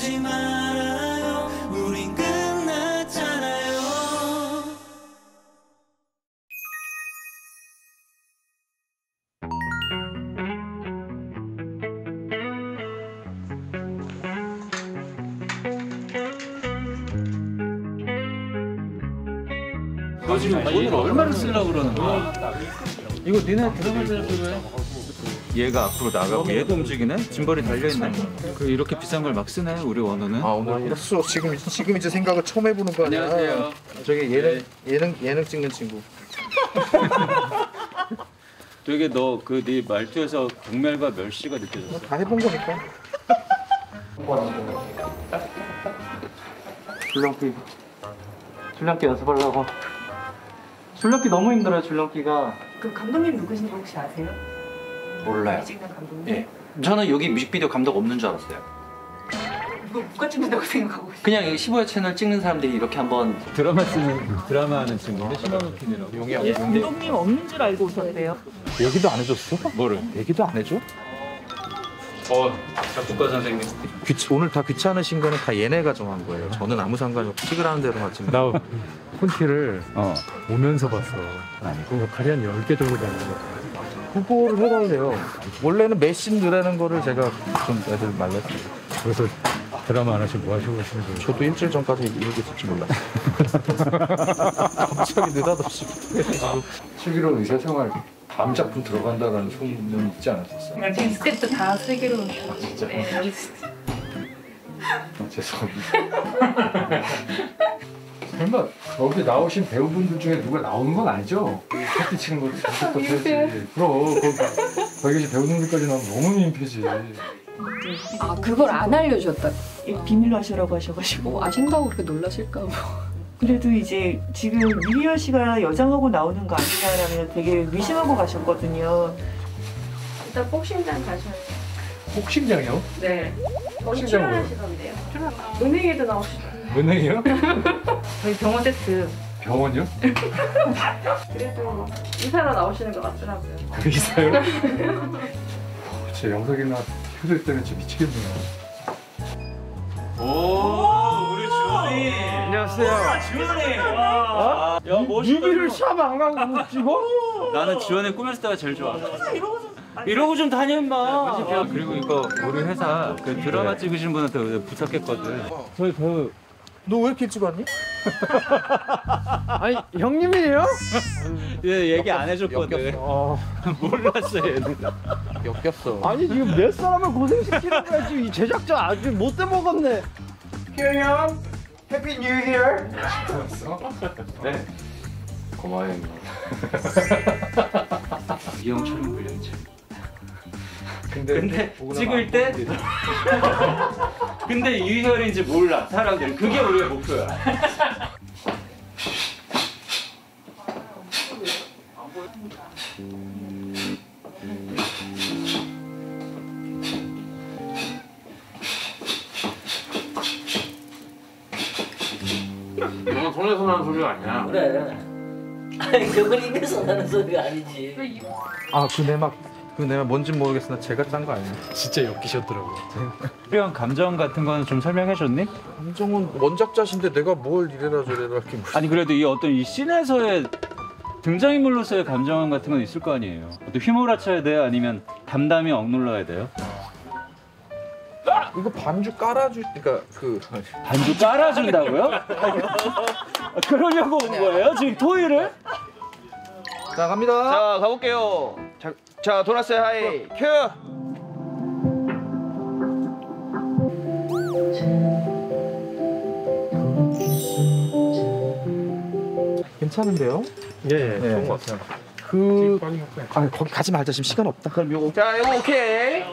울지 말아요. 우린 끝났잖아요. 너 지금 오늘 얼마를 쓰려고 그러는 거야? 이거 니네 드라마 제작비로 해. 얘가 앞으로 나가고 얘도 움직이네? 짐벌이 달려있네? 그 이렇게 비싼 걸 막 쓰네 우리 원호는? 아 오늘 이랬어. 지금 이제 생각을 처음 해보는 거 아니야. 안녕하세요. 저기 예능 찍는 친구. 되게 너 그 네 말투에서 경멸과 멸시가 느껴졌어. 다 해본 거니까. 줄넘기 연습하려고. 줄넘기 너무 힘들어요. 줄넘기가. 그 감독님 누구신지 혹시 아세요? 몰라요. 뮤직단 감독님? 예. 저는 여기 뮤직비디오 감독 없는 줄 알았어요. 이거 누가 찍는다고 생각하고 있어요? 그냥 15회 채널 찍는 사람들이 이렇게 한번 드라마 하는 친구인데 시마노킨이라고. 용이 예, 감독님 없는 줄 알고 오셨대요. 얘기도 안 해줬어? 뭐를? 얘기도 안 해줘? 작곡가 선생님. 오늘 다 귀찮으신 거는 다 얘네가 정한 거예요. 저는 아무 상관이 없고 찍으라는 대로 하지. 나 콘티를 오면서 봤어. 그 역할이 한 10개 정도 되는 거 같아. 후보를 해달래요. 원래는 메신 넣으라는 거를 제가 좀 애들 말렸어요. 그래서 드라마 안 하시고 뭐 하시고 계시는 거예요? 저도 일주일 전까지 이렇게 있을 줄 몰랐어요. 갑자기 느닷없이 슬기로운 의사생활 다음 작품 들어간다라는 소문은 있지 않았었어요? 그냥 지금 스텝도 다 슬기로운. 진짜? 네. 죄송합니다. 설마 거기 나오신 배우분들 중에 누가 나오는 건 아니죠? 패티 치는 거 잘했다 해야지. 그럼 거기 계신 배우분들까지 나오면 너무 민폐지. 아 그걸 안 알려줬다. 비밀로 하시라고 하셔가지고. 아신다고 그렇게 놀라실까 봐. 그래도 이제 지금 유리열 씨가 여장하고 나오는 거 아니냐라면 되게 의심하고 가셨거든요. 일단 복싱장 가셔야 복싱장이요? 네. 복싱장 뭐요? 출연하시던데요. 은행에도 나오시던데. 은행이요? 저희 병원 세트. 병원이요? 그래도 의사로 나오시는 것 같더라고요. 의사요? 제 영석이나 효도 때문에 진짜 미치겠네요. 오, 우리 주원이. 안녕하세요. 주원이. 와. 야, 멋있다. 뮤비를 샵안 가고 찍어? 나는 지원이 꾸몄을 때가 제일 좋아. 이러고 좀 다녀 임마. 그리고 이거 우리 회사 그 드라마 찍으신 분한테 부탁했거든. 저희 배우. 너 왜 이렇게 일찍 왔니? 아니 형님이에요? 얘 얘기 안 해줬거든. 몰랐어 얘는. 엮였어. 아니 지금 몇 사람을 고생시키는 거야 지금 이 제작자 아주 못돼 먹었네. 희영이 형, 해피 뉴 이어. 네. 고마워요. 이형 촬영 불량이지. 근데 찍을 때 근데 유혈인지 몰라 사람들이. 그게 우리의 목표야. 이건 손에서 나는 소리가 아니야. 그래. 아니 그걸 입에서 나는 소리가 아니지. 그 내막 뭔지 모르겠으나 제가 짠 거 아니에요? 진짜 엮이셨더라고. 필요한 감정 같은 거는 좀 설명해줬니? 감정은 원작자신데 내가 뭘 이래라 저래라 할게 무슨. 아니 그래도 이 어떤 이 씬에서의 등장인물로서의 감정 같은 건 있을 거 아니에요. 어떤 휘몰아쳐야 돼요? 아니면 담담히 억눌러야 돼요? 이거 반주 깔아줄 그러니까 그 반주 깔아준다고요? 그러려고 온 거예요? 지금 토의를? 자 갑니다. 자 가볼게요. 자 돌았어요 하이 큐. 괜찮은데요? 예, 좋은 것 같아요. 거기 가지 말자 지금 시간 없다. 그럼 요거. 자 요거 오케이.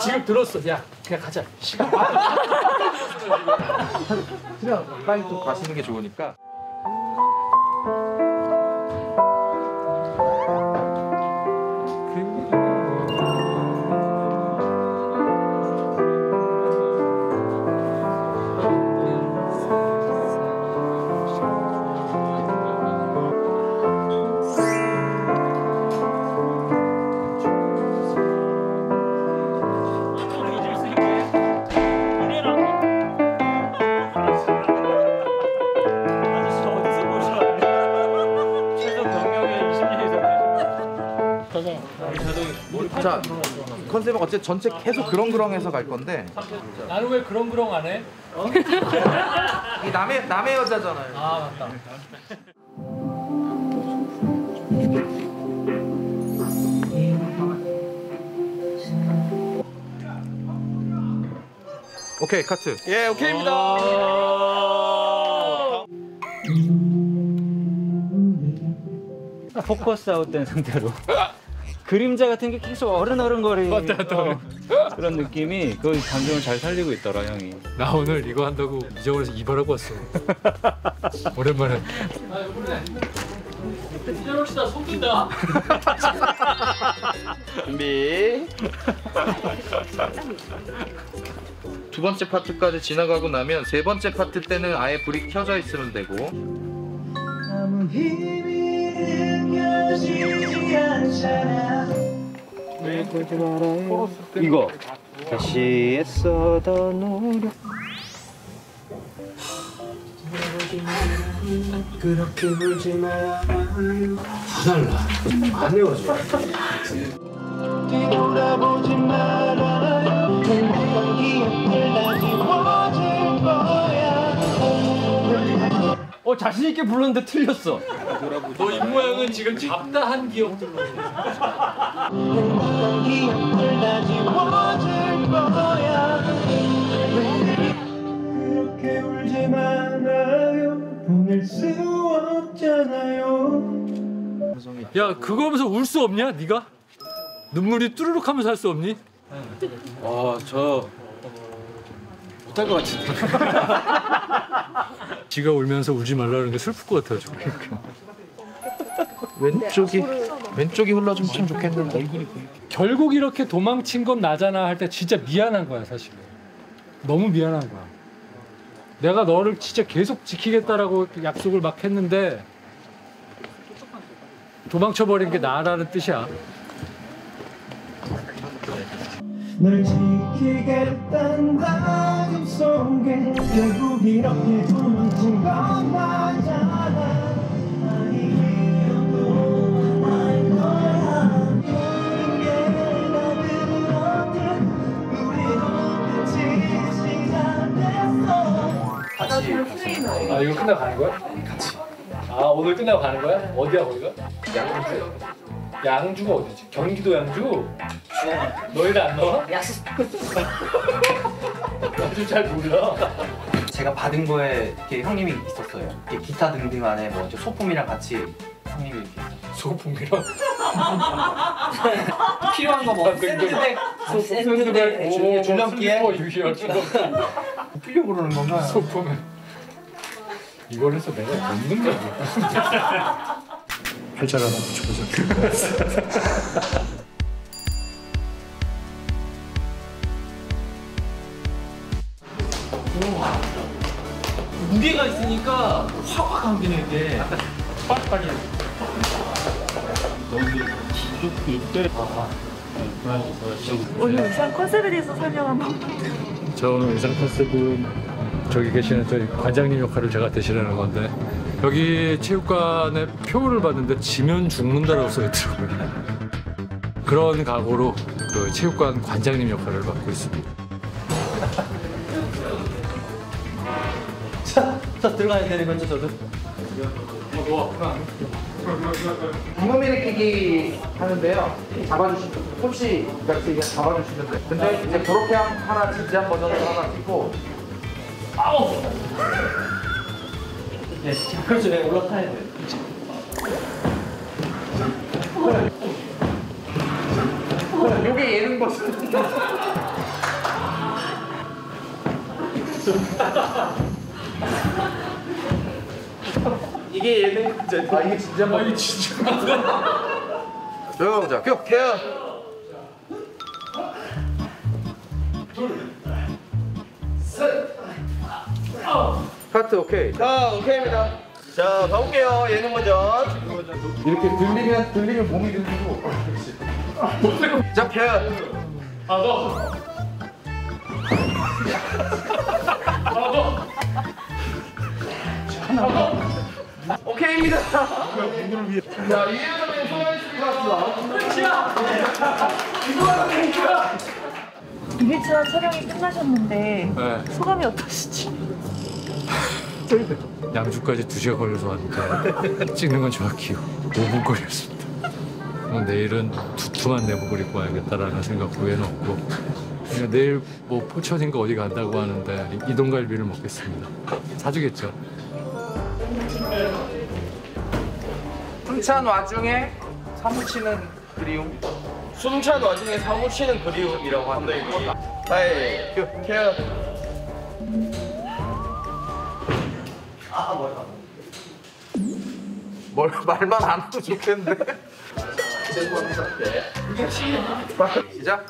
지금 들었어. 야, 그냥 가자. 그냥 빨리 또 가시는 게 좋으니까. 되세요. 자, 컨셉은 어쨌든 전체 계속 그렁그렁해서 갈 건데 나는 왜 그렁그렁 안 해? 이 남의 여자잖아요. 아 맞다. 오케이, 카트. 예, 오케이입니다. 포커스 아웃된 상태로 그림자 같은 게 계속 어른어른거리는 그런 느낌이 그 감정을 잘 살리고 있더라 형이. 나 오늘 이거 한다고 이정원에서 이발하고 왔어. 오랜만에. 이정원씨다 속인다. 준비. 두 번째 파트까지 지나가고 나면 세 번째 파트 때는 아예 불이 켜져 있으면 되고. 아무 힘이 느껴지지 않잖아. 이거. 다시 애써 더 노력. 그렇게 울지 마요. 뒤돌아보지 말아요. 행복한 기억들 다 지워질 거야. 자신 있게 불렀는데 틀렸어. 너 입모양은 지금 잡다한 기억들로. 행복한 기억들 다 지워질 거야. 그렇게 울지 말아요. 보낼 수 없잖아요. 야 그거 하면서 울 수 없냐? 네가? 눈물이 뚜루룩 하면서 할 수 없니? 저 못할 것 같은데. 지가 울면서 울지 말라는 게 슬플 것 같아가지고. 왼쪽이 흘러주면 참 좋겠는데. 결국 이렇게 도망친 건 나잖아 할 때 진짜 미안한 거야 사실은. 너무 미안한 거야. 내가 너를 진짜 계속 지키겠다라고 약속을 막 했는데 도망쳐버린 게 나라는 뜻이야. 널 지키겠다는 다짐 속에 결국 이렇게 도망친 건 나잖아. 아니에도 알 거야. 모든 게 나는 어때 우리도 끝이 시작됐어. 아 이거 끝나고 가는 거야? 같이. 아 오늘 끝나고 가는 거야? 어디야 거기가? 양주. 양주가 어디지? 경기도 양주? 너희들 안 나와? 약속. 양주 잘 몰라. 제가 받은 거에 이렇게 형님이 있었어요. 이렇게 기타 등등 안에 뭐 이제 소품이랑 같이 형님이 이렇게 소품이랑 필요한 거 뭐 샌드백, 샌드백, 줄넘기에 유희열 필요 그러는 건가? 소품에 이걸 해서 내가 먹는 게 아니야. 팔자를 하나 붙여보자. 무게가 있으니까 확확 감기네 이게. 빨리빨리. 오늘 의상 컨셉에 대해서 설명 한번. 저 오늘 의상 컨셉은 저기 계시는 저희 관장님 역할을 제가 대신하는 건데 여기 체육관에 표를 봤는데 지면 죽는다라고 써있더라고요. 그런 각오로 그 체육관 관장님 역할을 맡고 있습니다. 자 들어가야 되는 거죠 저도. 붕어 일으키기 하는데요. 잡아주시면 혹시 이렇게 잡아주시면 돼요. 근데 이제 그렇게 하나 진지한 버전으로 하나 찍고. 네, 그렇죠. 네, 올라타야 돼. 요게 예능 버전. 이게 예능 버전. 아 이게 진지한 버전. 들어가보자. 큐. 파트 오케이. 자, 오케이입니다. 자, 가볼게요. 예능 버전. 이렇게 들리면 몸이 들리고. 자, 큐. 오케이입니다. 자, 이해선의 소연씨가 왔어. 2일차 촬영이 끝나셨는데 네. 소감이 어떠시지? 양주까지 2시간 걸려서 왔는데 찍는 건 정확히 5분 걸렸습니다. 내일은 두툼한 내복을 입고 와야겠다라는 생각 후에는 없고 그냥 내일 뭐 포천인가 어디 간다고 하는데 이동갈비를 먹겠습니다. 사주겠죠. 숨찬 와중에 사무치는 그리움. 숨찬 와중에 사무치는 그리움이라고 하는데. 하이, 케어. 말만 안 해도 좋겠는데. 죄송합니다. 시작.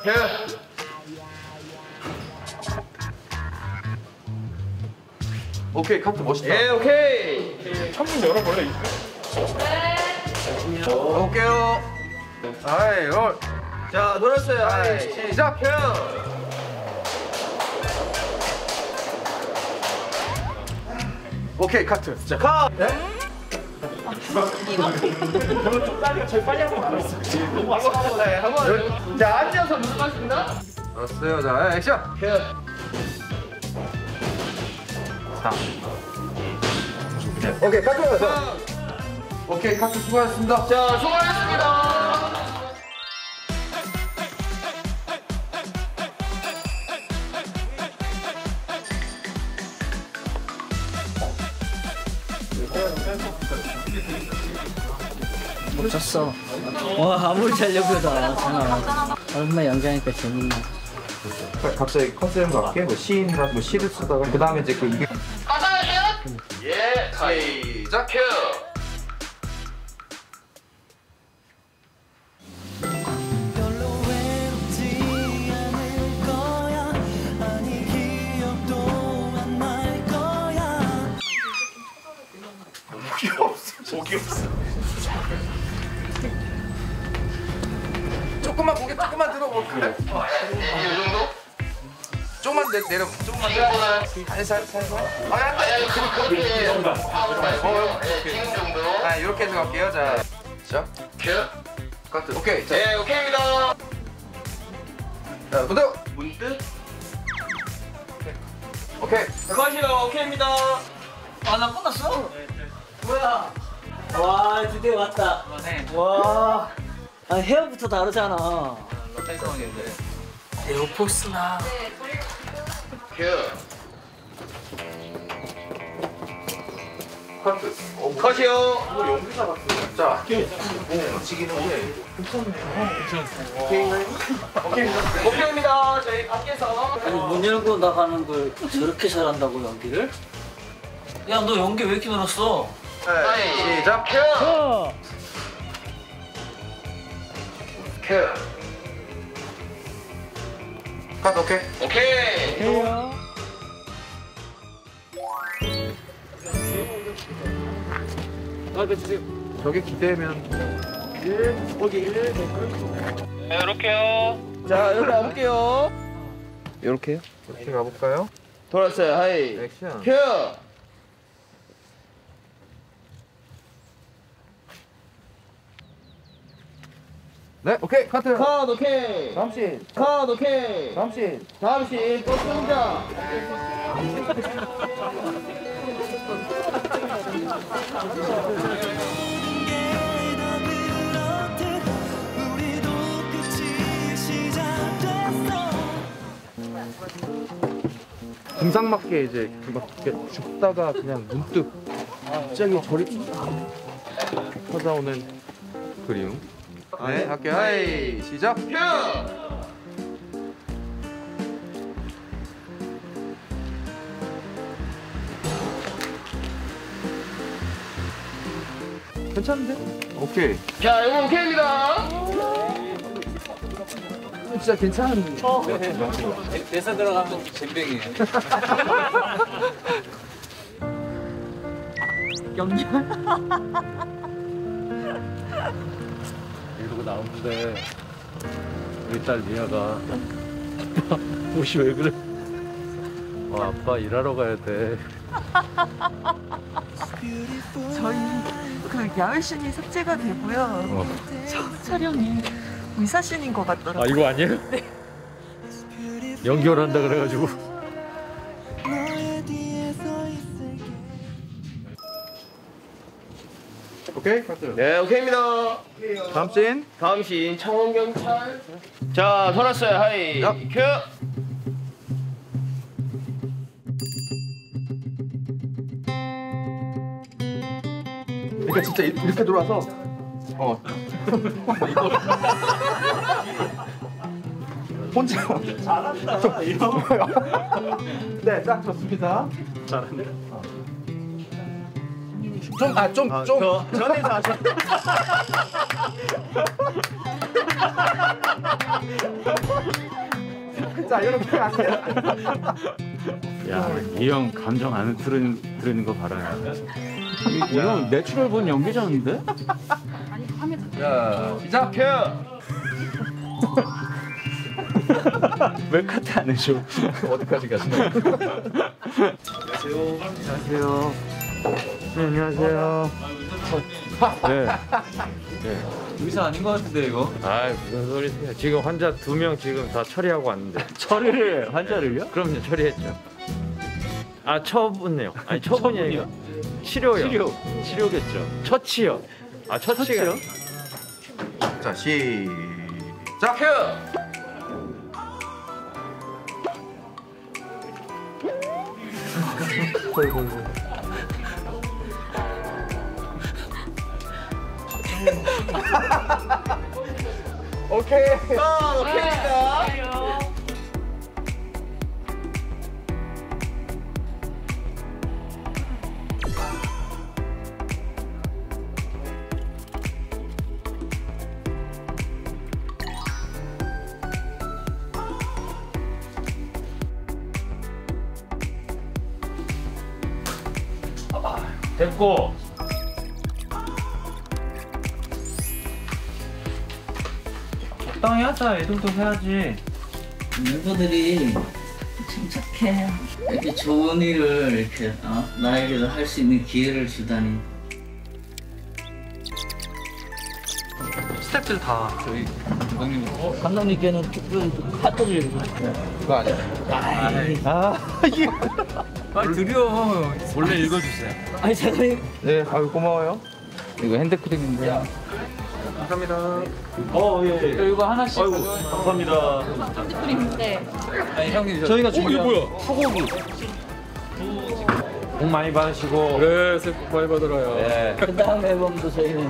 오케이, 카트 멋있다. 예, 오케이. 창문 열어볼래? 올게요. 아이, 롤. 자, 돌았어요. 아이, 시작. 오케이, 카트. 자, 가! 자, 앉아서 물어봤습니다. 알았어요. 자, 액션. 오케이, 카트. 오케이, 카트 수고하셨습니다. 자, 수고하셨습니다. 졌어. 와 아무리 잘려고 해도 안 하잖아. 얼마 연기하니까 재밌네. 갑자기 컨셉 맞게 뭐 시인이나 뭐 시를 쓰다가 그 다음에 이제 그 이게 예, 시작. 별로 외롭지 않을 거야. 아니 기억도 안 날 거야. 목이 없어. 조금만 고개 조금만 들어볼까? 이 정도? 조금만 내려, 조금만 내려. 살살. 그렇게. 아, 이렇게 해서 갈게요. 자, 시작. 카트. 오케이. 자, 예, 오케이입니다. 자, 문득. 오케이. 수고하시오, 오케이입니다. 아 나 끝났어? 뭐야? 와 드디어 왔다. 와. 아 헤어부터 다르잖아. 에어포스나. 카트. 컷이요. 연기사 같아. 자, 움직이는데 오케이입니다. 저희 밖에서. 아니 문 열고 나가는 걸 저렇게 잘한다고 연기를? 야 너 연기 왜 이렇게 늘었어? 네, 시작. 카트 오케이. 오케이. 저게 기대면 자, 여기 가볼게요. 이렇게요? 이렇게 가볼까요? 돌았어요. 하이. 액션. 큐. 네, 오케이. 카트. 컷, 오케이. 다음 씬. 컷, 오케이. 다음 씬. 다음 씬, 또 등장. 우리도 끝이 시작됐어. 등상맞게 이제 막 이렇게 죽다가 그냥 문득 갑자기 저리 찾아오는 그리움. 네, 할게요. 하이, 시작. 큐. 괜찮은데? 오케이. 자, 이거 오케이입니다. 진짜 괜찮은. 대사 들어가면 잼병이에요. 이러고 나오는데 우리 딸 미아가 아빠 옷이 왜 그래? 아빠 일하러 가야 돼. 저희 그 야외신이 삭제가 되고요. 첫 촬영이 의사신인 것 같더라고요. 아 이거 아니에요? 네. 연결한다 그래가지고. 너의 뒤에 서 있을게. 오케이? 네, 오케이입니다. 다음 씬 창원경찰. 자, 돌았어요. 하이. 큐. 그러니까 진짜 이렇게 돌아서 혼자 잘한다. 네, 딱 좋습니다. 잘한다. 좀 전에서 하셨. 자, 이렇게 안 돼요. 야, 이 형 감정 안 들으는 거 봐라. 이거 내추럴 본 연기자인데? 자, 시작. 큐. 왜 카트 안 해줘? 어디까지 가시나요? 안녕하세요. 네, 안녕하세요. 네. 네. 의사 아닌 것 같은데 이거? 아 무슨 소리세요? 지금 환자 2명 지금 다 처리하고 왔는데. 처리를 환자를요? 그럼요, 처리했죠. 아 처분요? 아니 처분이 아니라 치료요. 치료겠죠. 처치요. 아 처치가. 자, 시작. 큐. 오케이. 오케이입니다. 됐고. 적당히 하자. 애들도 해야지. 멤버들이 참 착해. 이렇게 좋은 일을 이렇게 나에게도 할 수 있는 기회를 주다니. 스태프들 다 저희 감독님. 감독님께는 특별히 카드를 그거 아니야. 빨리 드려. 원래 읽어주세요. 아니 잠깐만. 네, 아유 고마워요. 이거 핸드크림인데. 감사합니다. 예. 이거 하나씩. 아이고, 감사합니다. 핸드크림인데 아니 형님 저희가 준비. 이게 뭐야? 소고기. 복 많이 받으시고. 그래, 새해 복 많이 받으라요. 네. 그 다음 앨범도 저희는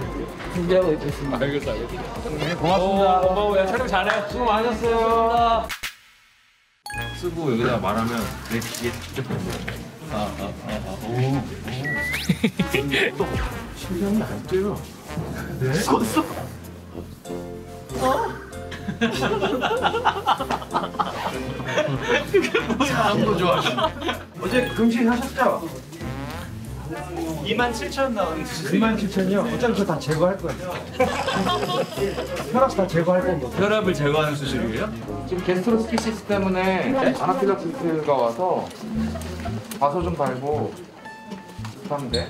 준비하고 있겠습니다. 알겠어. 고맙습니다. 고마워요. 촬영 잘해. 수고 많으셨어요. 쓰고 여기다 말하면 이게 직접 오. 또 심장이 안 뛰어. 네? 껐어? 아무도 좋아하시네. 어제 금신하셨죠? 27,000원 나오는 27,000이요? 어차피 그거 다 제거할 거예요. 혈압 다 제거할 겁니다. 혈압을 제거하는 수술이에요? 지금 게스트로스키시스 때문에 아나필락시스가 와서 과소 좀 달고 하면 돼.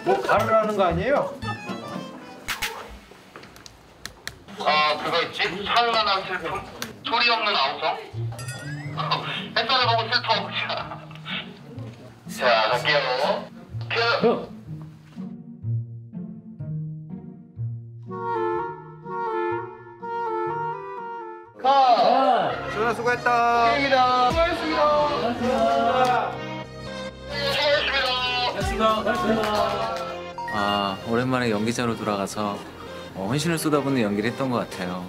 뭐 가르를 하는 거 아니에요? 그거 있지? 찬란한 슬픔? 소리 없는 아우성? 햇살을 보고 슬퍼보자. 자, 갈게요. 큐! 수고하 수고했다. 입니다. 수고하셨습니다. 오랜만에 연기자로 돌아가서 헌신을 쏟아붓는 연기를 했던 것 같아요.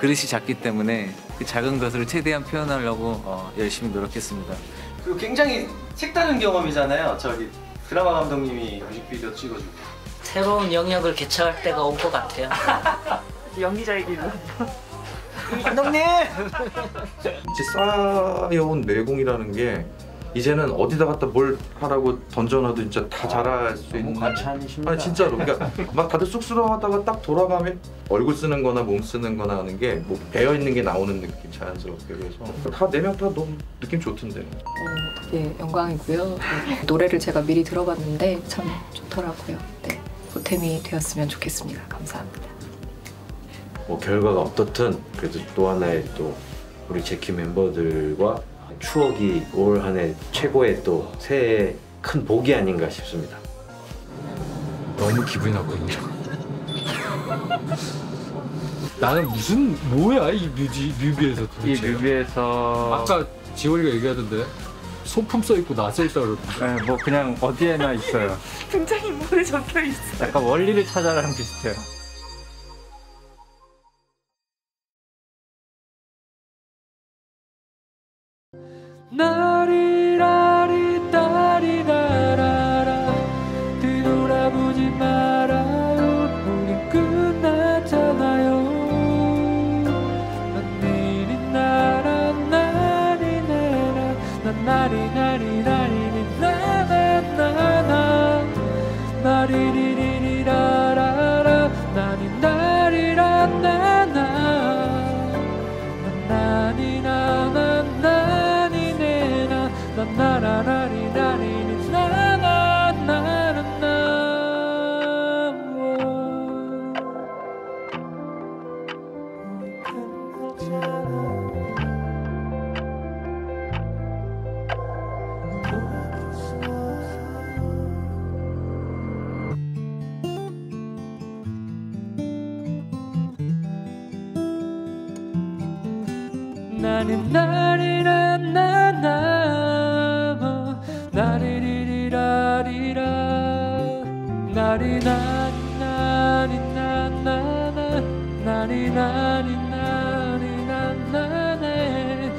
그릇이 작기 때문에 그 작은 것을 최대한 표현하려고 열심히 노력했습니다. 그리고 굉장히 색다른 경험이잖아요. 저기 드라마 감독님이 뮤직비디오 찍어주고. 새로운 영역을 개척할 때가 온 것 같아요. 연기자의 길로. 감독님! 이제 쌓여온 내공이라는 게 이제는 어디다 갖다 뭘 하라고 던져놔도 진짜 다 잘할 수 있는. 과찬이십니다. 아니 진짜로. 그러니까 막 다들 쑥스러워하다가 딱 돌아가면 얼굴 쓰는 거나 몸 쓰는 거나 하는 게 뭐 배어 있는 게 나오는 느낌 자연스럽게. 그래서 다 4명 다 너무 느낌 좋던데. 되게 영광이고요. 노래를 제가 미리 들어봤는데 참 좋더라고요. 네. 보탬이 되었으면 좋겠습니다. 감사합니다. 뭐 결과가 어떻든 그래도 또 하나의 또 우리 제키 멤버들과 추억이 올 한 해 최고의 또 새해의 큰 복이 아닌가 싶습니다. 너무 기분이 나쁘군요. 나는 무슨 뭐야 이 뮤비에서 도대체. 이 뮤비에서 아까 지원이가 얘기하던데 소품 써 있고 나 써 있다 그러던데. 네, 뭐 그냥 어디에나 있어요. 등장인물에 적혀 있어. 약간 원리를 찾아라랑 비슷해요. 나리라리 따리라라라 뒤돌아보지 말아요 우린 끝났잖아요 난 내일이 나라 나리 내라 난 나리 나리 나리리 나나나나 나리리리리라라라 나니 나리라 나나 난 나니 나나 나라라리라리리 나나나나나 나는 나리라 나나 나리리리라리라 나리 나리 나리 나나나 나리 나리 나리 나나네